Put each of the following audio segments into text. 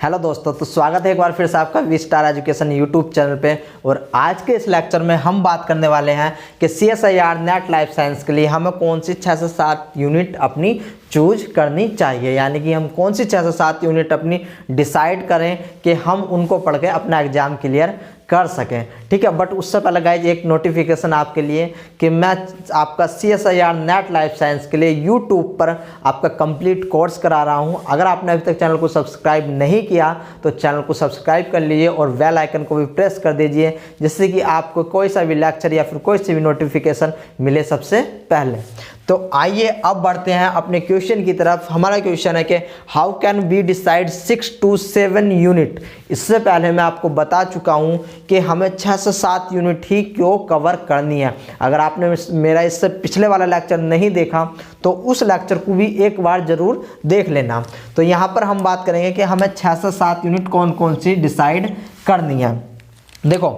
Hello दोस्तों, तो स्वागत है एक बार फिर से आपका V Star Education YouTube channel पे। और आज के इस लेक्चर में हम बात करने वाले हैं कि CSIR नेट लाइफ साइंस के लिए हमें कौन सी 6 से 7 यूनिट अपनी चूज करनी चाहिए, यानी कि हम कौन सी 6 से 7 यूनिट अपनी डिसाइड करें कि हम उनको पढ़ के अपना एग्जाम क्लियर कर सकें। ठीक है, बट उससे पहले गाइज एक नोटिफिकेशन आपके लिए कि मैं आपका CSIR नेट लाइफ साइंस के लिए यूट्यूब पर आपका कंप्लीट कोर्स करा रहा हूं। अगर आपने अभी तक चैनल को सब्सक्राइब नहीं किया तो चैनल को सब्सक्राइब कर लीजिए और बेल आइकन को भी प्रेस कर दीजिए, जिससे कि आपको कोई सा भी लेक्चर या फिर कोई सी भी नोटिफिकेशन मिले सबसे पहले। तो आइए अब बढ़ते हैं अपने क्वेश्चन की तरफ। हमारा क्वेश्चन है कि how can we decide 6 to 7 unit. इससे पहले मैं आपको बता चुका हूं कि हमें 6 से 7 यूनिट ही क्यों कवर करनी है। अगर आपने मेरा इससे पिछले वाला लेक्चर नहीं देखा तो उस लेक्चर को भी एक बार ज़रूर देख लेना। तो यहाँ पर हम बात करेंगे कि हमें 6 से 7 यूनिट कौन कौन सी डिसाइड करनी है। देखो,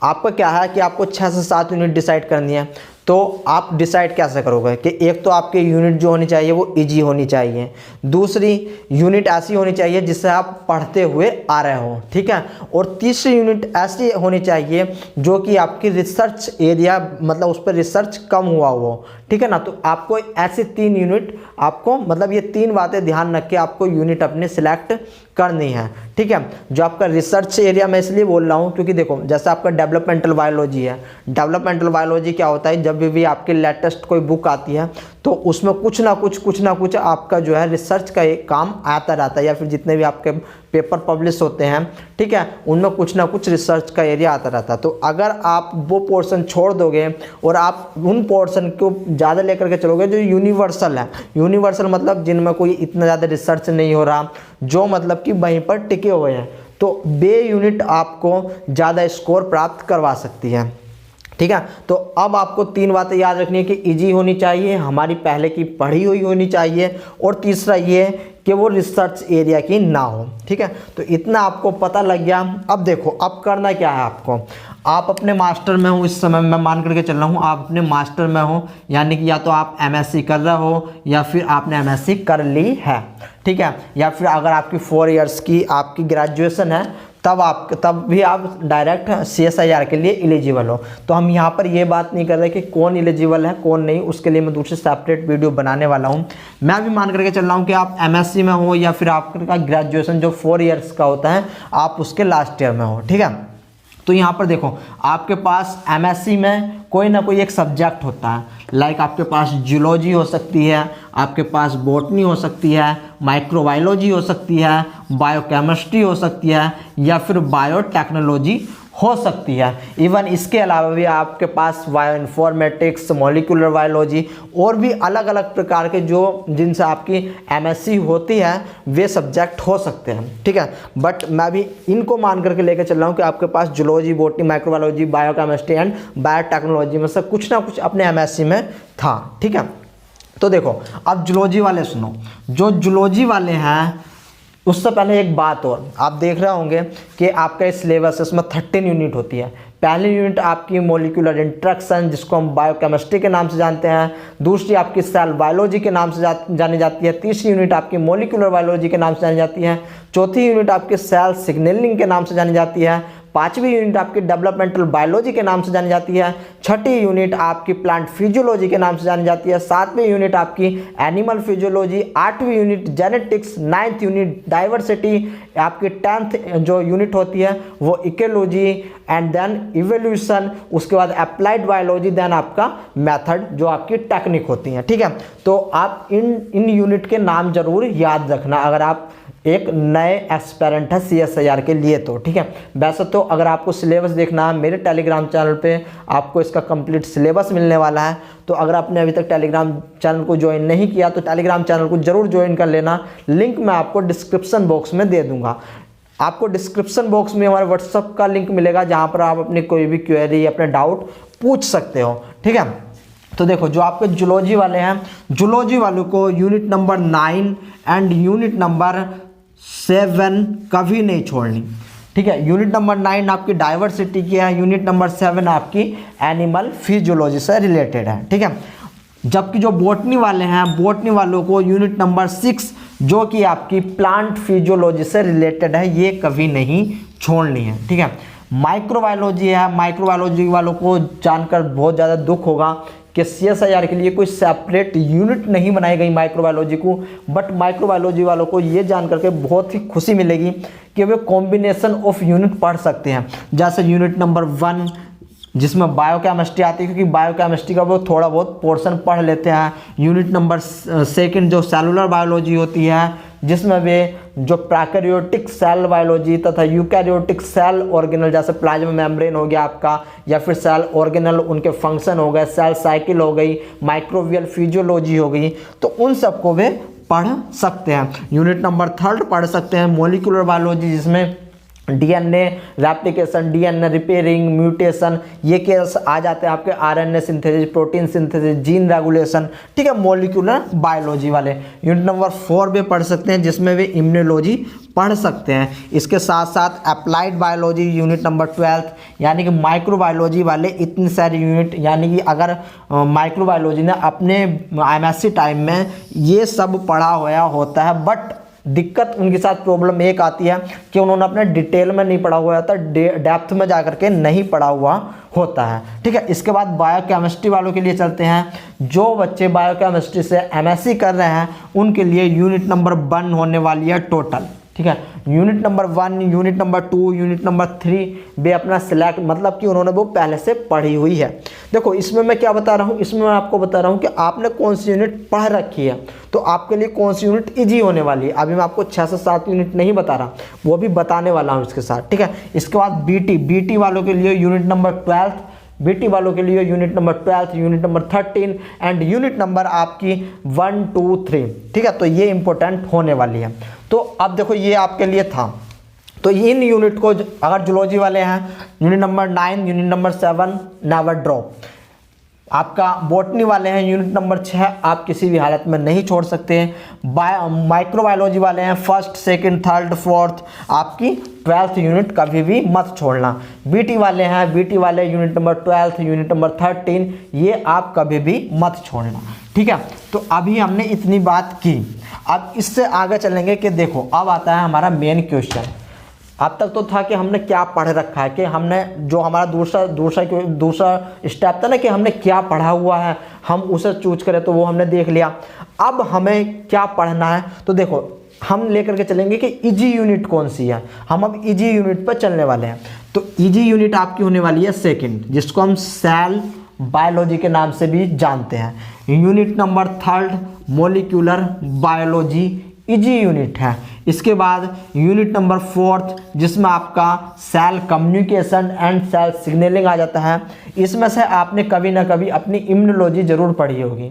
आपका क्या है कि आपको 6 से 7 यूनिट डिसाइड करनी है। तो आप डिसाइड कैसे करोगे कि एक तो आपके यूनिट जो होनी चाहिए वो इजी होनी चाहिए, दूसरी यूनिट ऐसी होनी चाहिए जिससे आप पढ़ते हुए आ रहे हो, ठीक है, और तीसरी यूनिट ऐसी होनी चाहिए जो कि आपकी रिसर्च एरिया मतलब उस पर रिसर्च कम हुआ हो, ठीक है ना। तो आपको ऐसी 3 यूनिट आपको मतलब ये 3 बातें ध्यान रख के आपको यूनिट अपने सिलेक्ट करनी है, ठीक है। जो आपका रिसर्च एरिया मैं इसलिए बोल रहा हूँ क्योंकि देखो, जैसे आपका डेवलपमेंटल बायोलॉजी है, डेवलपमेंटल बायोलॉजी क्या होता है, जब भी आपकी लेटेस्ट कोई बुक आती है तो उसमें कुछ ना कुछ आपका जो है रिसर्च का एक काम आता रहता है, या फिर जितने भी आपके पेपर पब्लिश होते हैं, ठीक है, उनमें कुछ ना कुछ रिसर्च का एरिया आता रहता है। तो अगर आप वो पोर्शन छोड़ दोगे और आप उन पोर्शन को ज़्यादा लेकर के चलोगे जो यूनिवर्सल है, यूनिवर्सल मतलब जिनमें कोई इतना ज़्यादा रिसर्च नहीं हो रहा, जो मतलब कि वहीं पर टिके हुए हैं, तो बे यूनिट आपको ज़्यादा स्कोर प्राप्त करवा सकती है, ठीक है। तो अब आपको 3 बातें याद रखनी है कि इजी होनी चाहिए, हमारी पहले की पढ़ी हुई होनी चाहिए, और तीसरा ये कि वो रिसर्च एरिया की ना हो, ठीक है। तो इतना आपको पता लग गया। अब देखो, अब करना क्या है आपको। आप अपने मास्टर में हो, इस समय मैं मान करके चल रहा हूँ आप अपने मास्टर में हो, यानी कि या तो आप MSc कर रहे हो या फिर आपने MSc कर ली है, ठीक है, या फिर अगर आपकी 4 इयर्स की आपकी ग्रेजुएशन है तब भी आप डायरेक्ट CSIR के लिए एलिजिबल हो। तो हम यहाँ पर ये बात नहीं कर रहे कि कौन एलिजिबल है कौन नहीं, उसके लिए मैं दूसरी सेपरेट वीडियो बनाने वाला हूँ। मैं भी मान करके चल रहा हूँ कि आप MSc में हो या फिर आपका ग्रेजुएशन जो 4 इयर्स का होता है आप उसके लास्ट ईयर में हो, ठीक है। तो यहाँ पर देखो, आपके पास MSc में कोई ना कोई एक सब्जेक्ट होता है, लाइक आपके पास जियोलॉजी हो सकती है, आपके पास बॉटनी हो सकती है, माइक्रोबायोलॉजी हो सकती है, बायोकेमिस्ट्री हो सकती है, या फिर बायोटेक्नोलॉजी हो सकती है। इवन इसके अलावा भी आपके पास बायो इन्फॉर्मेटिक्स, मॉलिक्यूलर बायोलॉजी और भी अलग अलग प्रकार के जो जिनसे आपकी MSc होती है वे सब्जेक्ट हो सकते हैं, ठीक है। बट मैं भी इनको मान करके लेकर चल रहा हूँ कि आपके पास zoology, botany, microbiology, biochemistry and biotechnology में से कुछ ना कुछ अपने MSc में था, ठीक है। तो देखो, अब जूलॉजी वाले सुनो, जो जूलॉजी वाले हैं उससे पहले एक बात और, आप देख रहे होंगे कि आपका इस सिलेबस इसमें 13 यूनिट होती है। पहली यूनिट आपकी मॉलिक्यूलर इंटरेक्शन जिसको हम बायोकेमिस्ट्री के नाम से जानते हैं, दूसरी आपकी सेल बायोलॉजी के नाम से जानी जाती है, तीसरी यूनिट आपकी मॉलिक्यूलर बायोलॉजी के नाम से जानी जाती है, चौथी यूनिट आपकी सेल सिग्नलिंग के नाम से जानी जाती है, 5वीं यूनिट आपकी डेवलपमेंटल बायोलॉजी के नाम से जानी जाती है, 6ठी यूनिट आपकी प्लांट फिजियोलॉजी के नाम से जानी जाती है, 7वीं यूनिट आपकी एनिमल फिजियोलॉजी, 8वीं unit genetics, 9th unit diversity, आपकी 10th जो यूनिट होती है वो इकोलॉजी एंड देन इवोल्यूशन, उसके बाद अप्लाइड बायोलॉजी, देन आपका मेथड जो आपकी टेक्निक होती है, ठीक है। तो आप इन यूनिट के नाम जरूर याद रखना अगर आप एक नए एस्पिरेंट है CSIR के लिए, तो ठीक है। वैसे तो अगर आपको सिलेबस देखना है मेरे टेलीग्राम चैनल पे आपको इसका कंप्लीट सिलेबस मिलने वाला है। तो अगर आपने अभी तक टेलीग्राम चैनल को ज्वाइन नहीं किया तो टेलीग्राम चैनल को जरूर ज्वाइन कर लेना, लिंक मैं आपको डिस्क्रिप्शन बॉक्स में दे दूंगा। आपको डिस्क्रिप्शन बॉक्स में हमारे व्हाट्सअप का लिंक मिलेगा जहाँ पर आप अपनी कोई भी क्वेरी अपने डाउट पूछ सकते हो, ठीक है। तो देखो, जो आपके जूलॉजी वाले हैं, जूलॉजी वालों को unit number 9 and unit number 7 कभी नहीं छोड़नी, ठीक है। यूनिट नंबर 9 आपकी डाइवर्सिटी की है, यूनिट नंबर 7 आपकी एनिमल फिजियोलॉजी से रिलेटेड है, ठीक है। जबकि जो बॉटनी वाले हैं, बॉटनी वालों को यूनिट नंबर 6 जो कि आपकी प्लांट फिजियोलॉजी से रिलेटेड है, ये कभी नहीं छोड़नी है। ठीक है, माइक्रोबायोलॉजी है, माइक्रोबायोलॉजी वालों को जानकर बहुत ज़्यादा दुख होगा कि CSIR के लिए कोई सेपरेट यूनिट नहीं बनाई गई माइक्रोबायोलॉजी को, बट माइक्रोबायोलॉजी वालों को ये जान करके बहुत ही खुशी मिलेगी कि वे कॉम्बिनेशन ऑफ यूनिट पढ़ सकते हैं। जैसे यूनिट नंबर 1 जिसमें बायोकेमिस्ट्री आती है, क्योंकि बायोकेमिस्ट्री का वो थोड़ा बहुत पोर्शन पढ़ लेते हैं। यूनिट नंबर 2 जो सेलुलर बायोलॉजी होती है, जिसमें वे जो प्रोकैरियोटिक सेल बायोलॉजी तथा यूकैरियोटिक सेल ऑर्गेनल, जैसे प्लाज्मा मेम्ब्रेन हो गया आपका, या फिर सेल ऑर्गेनल उनके फंक्शन हो गए, सेल साइकिल हो गई, माइक्रोबियल फिजियोलॉजी हो गई, तो उन सबको वे पढ़ सकते हैं। यूनिट नंबर 3 पढ़ सकते हैं मॉलिक्यूलर बायोलॉजी, जिसमें DNA replication, DNA repairing, mutation, ये केस आ जाते हैं आपके, RNA synthesis, protein synthesis, gene regulation. ठीक है, मॉलिक्यूलर बायोलॉजी वाले। यूनिट नंबर 4 भी पढ़ सकते हैं, जिसमें वे इम्यूनोलॉजी पढ़ सकते हैं। इसके साथ साथ अप्लाइड बायोलॉजी यूनिट नंबर 12, यानी कि माइक्रोबायोलॉजी वाले इतनी सारी यूनिट, यानी कि अगर माइक्रोबायोलॉजी ने अपने MSc टाइम में ये सब पढ़ा हुआ होता है, बट दिक्कत उनके साथ प्रॉब्लम एक आती है कि उन्होंने अपने डिटेल में नहीं पढ़ा हुआ होता, डेप्थ में जा करके नहीं पढ़ा हुआ होता है। ठीक है, इसके बाद बायोकेमिस्ट्री वालों के लिए चलते हैं। जो बच्चे बायोकेमिस्ट्री से MSc कर रहे हैं उनके लिए यूनिट नंबर 1 होने वाली है टोटल। ठीक है, unit number 1, unit number 2, unit number 3 वे अपना सिलेक्ट, मतलब कि उन्होंने वो पहले से पढ़ी हुई है। देखो इसमें मैं क्या बता रहा हूँ, इसमें मैं आपको बता रहा हूँ कि आपने कौन सी यूनिट पढ़ रखी है, तो आपके लिए कौन सी यूनिट इजी होने वाली है। अभी मैं आपको 6 से 7 यूनिट नहीं बता रहा, वो भी बताने वाला हूँ इसके साथ। ठीक है, इसके बाद BT वालों के लिए यूनिट नंबर 12, BT वालों के लिए unit number 12, unit number 13 and unit number आपकी 1, 2, 3। ठीक है, तो ये इंपॉर्टेंट होने वाली है। तो अब देखो ये आपके लिए था, तो इन यूनिट को अगर जूलॉजी वाले हैं, unit number 9, unit number 7 never drop. आपका बॉटनी वाले हैं यूनिट नंबर 6, आप किसी भी हालत में नहीं छोड़ सकते हैं। माइक्रोबायोलॉजी वाले हैं 1st, 2nd, 3rd, 4th, आपकी 12th यूनिट कभी भी मत छोड़ना। BT वाले हैं, BT वाले यूनिट नंबर 12, यूनिट नंबर 13, ये आप कभी भी मत छोड़ना। ठीक है, तो अभी हमने इतनी बात की, अब इससे आगे चलेंगे कि देखो अब आता है हमारा मेन क्वेश्चन। अब तक तो था कि हमने क्या पढ़ रखा है, कि हमने जो हमारा दूसरा स्टेप था ना कि हमने क्या पढ़ा हुआ है, हम उसे चूज करें, तो वो हमने देख लिया। अब हमें क्या पढ़ना है, तो देखो हम लेकर के चलेंगे कि इजी यूनिट कौन सी है। हम अब इजी यूनिट पर चलने वाले हैं। तो इजी यूनिट आपकी होने वाली है 2nd, जिसको हम सेल बायोलॉजी के नाम से भी जानते हैं। Unit number 3 molecular biology easy unit है। इसके बाद यूनिट नंबर 4 जिसमें आपका cell communication and cell signalling आ जाता है। इसमें से आपने कभी ना कभी अपनी इम्यूनोलॉजी जरूर पढ़ी होगी।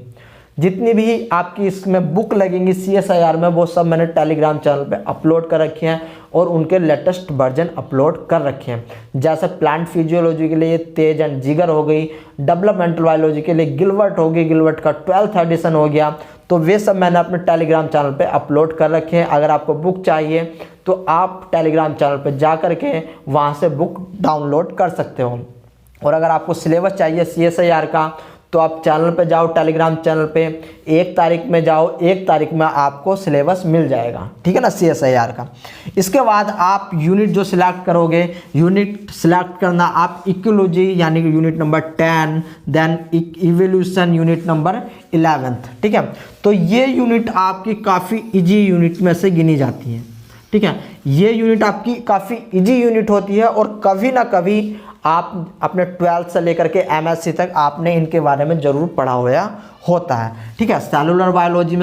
जितनी भी आपकी इसमें बुक लगेंगी CSIR में, वो सब मैंने टेलीग्राम चैनल पे अपलोड कर रखे हैं और उनके लेटेस्ट वर्जन अपलोड कर रखे हैं। जैसे प्लांट फिजियोलॉजी के लिए तेज एंड जिगर हो गई, डेवलपमेंटल बायोलॉजी के लिए गिलवर्ट हो गई, गिलवर्ट का 12th एडिशन हो गया, तो वे सब मैंने अपने टेलीग्राम चैनल पे अपलोड कर रखे हैं। अगर आपको बुक चाहिए तो आप टेलीग्राम चैनल पे जा कर के वहाँ से बुक डाउनलोड कर सकते हो। और अगर आपको सिलेबस चाहिए CSIR का, तो आप चैनल पे जाओ, टेलीग्राम चैनल पे 1 तारीख में जाओ, 1 तारीख में आपको सिलेबस मिल जाएगा। ठीक है ना, CSIR का। इसके बाद आप यूनिट जो सिलेक्ट करोगे, यूनिट सिलेक्ट करना आप इकोलॉजी यानी कि unit number 10, then evolution unit number 11th। ठीक है, तो ये यूनिट आपकी काफ़ी इजी यूनिट में से गिनी जाती है। ठीक है, ये यूनिट आपकी काफ़ी इजी यूनिट होती है और कभी ना कभी आप अपने 12th से लेकर के MSc तक आपने इनके बारे में जरूर पढ़ा हुआ होता है। ठीक है, सेलुलर बायोलॉजी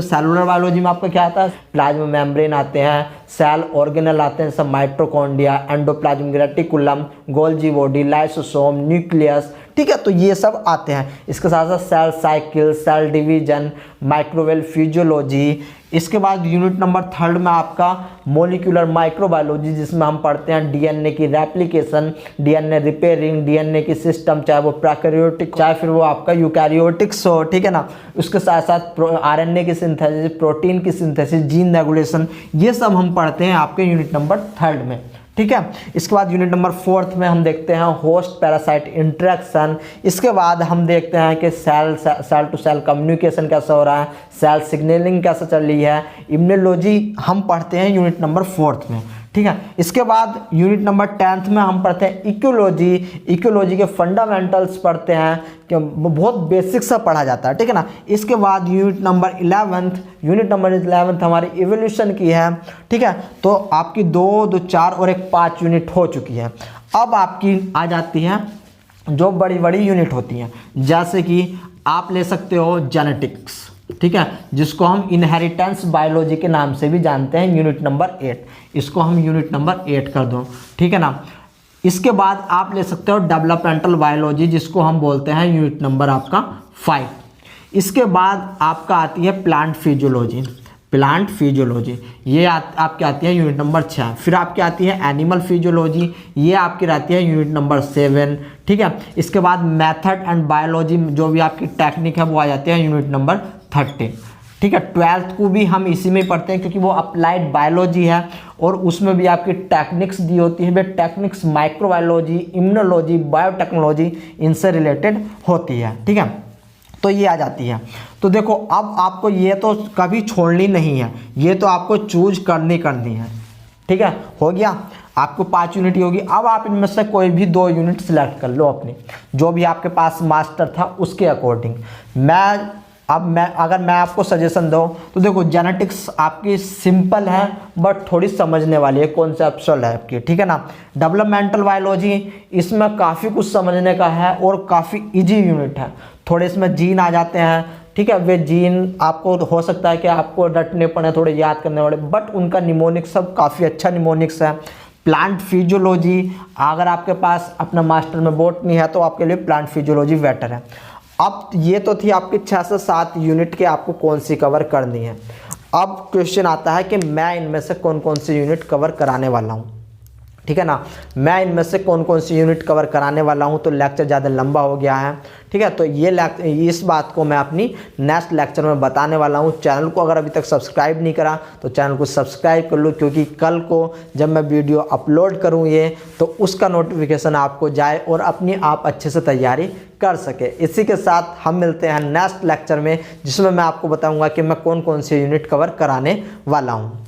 में आपका क्या आता है, प्लाज्मा मेम्ब्रेन आते हैं, सेल ऑर्गेनल आते हैं, सब mitochondria, endoplasmic reticulum, Golgi body, lysosome, nucleus. ठीक है, तो ये सब आते हैं। इसके साथ साथ cell cycle, cell division, microbial physiology. इसके बाद यूनिट नंबर 3 में आपका मॉलिक्यूलर माइक्रोबायोलॉजी, जिसमें हम पढ़ते हैं DNA की रेप्लिकेशन, DNA रिपेयरिंग, DNA की सिस्टम, चाहे वो प्रोकैरियोटिक चाहे फिर वो आपका यूकैरियोटिक्स हो। ठीक है ना, उसके साथ साथ RNA की सिंथेसिस, प्रोटीन की सिंथेसिस, जीन रेगुलेशन, ये सब हम पढ़ते हैं आपके यूनिट नंबर 3 में। ठीक है। इसके बाद यूनिट नंबर 4 में हम देखते हैं होस्ट पैरासाइट इंटरेक्शन। इसके बाद हम देखते हैं कि सेल टू सेल कम्युनिकेशन कैसा हो रहा है, सेल सिग्नलिंग कैसे चल रही है, इम्यूनोलॉजी हम पढ़ते हैं यूनिट नंबर 4 में, ठीक है। इसके बाद यूनिट नंबर 10 में हम पढ़ते हैं इकोलॉजी। इकोलॉजी के फंडामेंटल्स पढ़ते हैं कि बहुत बेसिक सा पढ़ा जाता है, ठीक है ना। इसके बाद यूनिट नंबर 11 हमारी इवोल्यूशन की है, ठीक है। तो आपकी 2, 4 और 5 यूनिट हो चुकी है। अब आपकी आ जाती है जो बड़ी बड़ी यूनिट होती हैं, जैसे कि आप ले सकते हो जेनेटिक्स, ठीक है, जिसको हम इनहेरिटेंस बायोलॉजी के नाम से भी जानते हैं, यूनिट नंबर 8। इसको हम यूनिट नंबर 8 कर दो, ठीक है ना। इसके बाद आप ले सकते हो डेवलपमेंटल बायोलॉजी, जिसको हम बोलते हैं यूनिट नंबर आपका 5। इसके बाद आपका आती है प्लांट फिजियोलॉजी, ये आपकी आती है यूनिट नंबर 6। फिर आपकी आती है एनिमल फिजियोलॉजी, ये आपकी रहती है यूनिट नंबर 7, ठीक है। इसके बाद मेथड एंड बायोलॉजी, जो भी आपकी टेक्निक है, वो आ जाती है यूनिट नंबर 13, ठीक है। 12th को भी हम इसी में पढ़ते हैं क्योंकि वो अप्लाइड बायोलॉजी है और उसमें भी आपकी टेक्निक्स दी होती है। वे टेक्निक्स माइक्रोबायोलॉजी, इम्यूनोलॉजी, बायोटेक्नोलॉजी इनसे रिलेटेड होती है, ठीक है। तो ये आ जाती है। तो देखो अब आपको ये तो कभी छोड़नी नहीं है, ये तो आपको चूज करनी है, ठीक है। हो गया, आपको 5 यूनिट होगी। अब आप इनमें से कोई भी 2 यूनिट सिलेक्ट कर लो अपनी, जो भी आपके पास मास्टर था उसके अकॉर्डिंग। अगर मैं आपको सजेशन दूं तो देखो जेनेटिक्स आपकी सिंपल है बट थोड़ी समझने वाली है, कॉन्सेप्चुअल है आपकी, ठीक है ना। डेवलपमेंटल बायोलॉजी, इसमें काफ़ी कुछ समझने का है और काफ़ी इजी यूनिट है। थोड़े इसमें जीन आ जाते हैं, ठीक है। वे जीन आपको हो सकता है कि आपको रटने पड़े, थोड़े याद करने पड़े, बट उनका निमोनिक्स सब काफ़ी अच्छा निमोनिक्स है। प्लांट फिजियोलॉजी, अगर आपके पास अपना मास्टर में बॉटनी है तो आपके लिए प्लांट फिजियोलॉजी बेटर है। अब ये तो थी आपकी 6 से 7 यूनिट के आपको कौन सी कवर करनी है। अब क्वेश्चन आता है कि मैं इनमें से कौन कौन सी यूनिट कवर कराने वाला हूँ, ठीक है ना। मैं इनमें से कौन कौन सी यूनिट कवर कराने वाला हूँ, तो लेक्चर ज़्यादा लंबा हो गया है, ठीक है। तो इस बात को मैं अपनी नेक्स्ट लेक्चर में बताने वाला हूँ। चैनल को अगर अभी तक सब्सक्राइब नहीं करा तो चैनल को सब्सक्राइब कर लो, क्योंकि कल को जब मैं वीडियो अपलोड करूँ ये, तो उसका नोटिफिकेशन आपको जाए और अपनी आप अच्छे से तैयारी कर सके। इसी के साथ हम मिलते हैं नेक्स्ट लेक्चर में, जिसमें मैं आपको बताऊँगा कि मैं कौन कौन सी यूनिट कवर कराने वाला हूँ।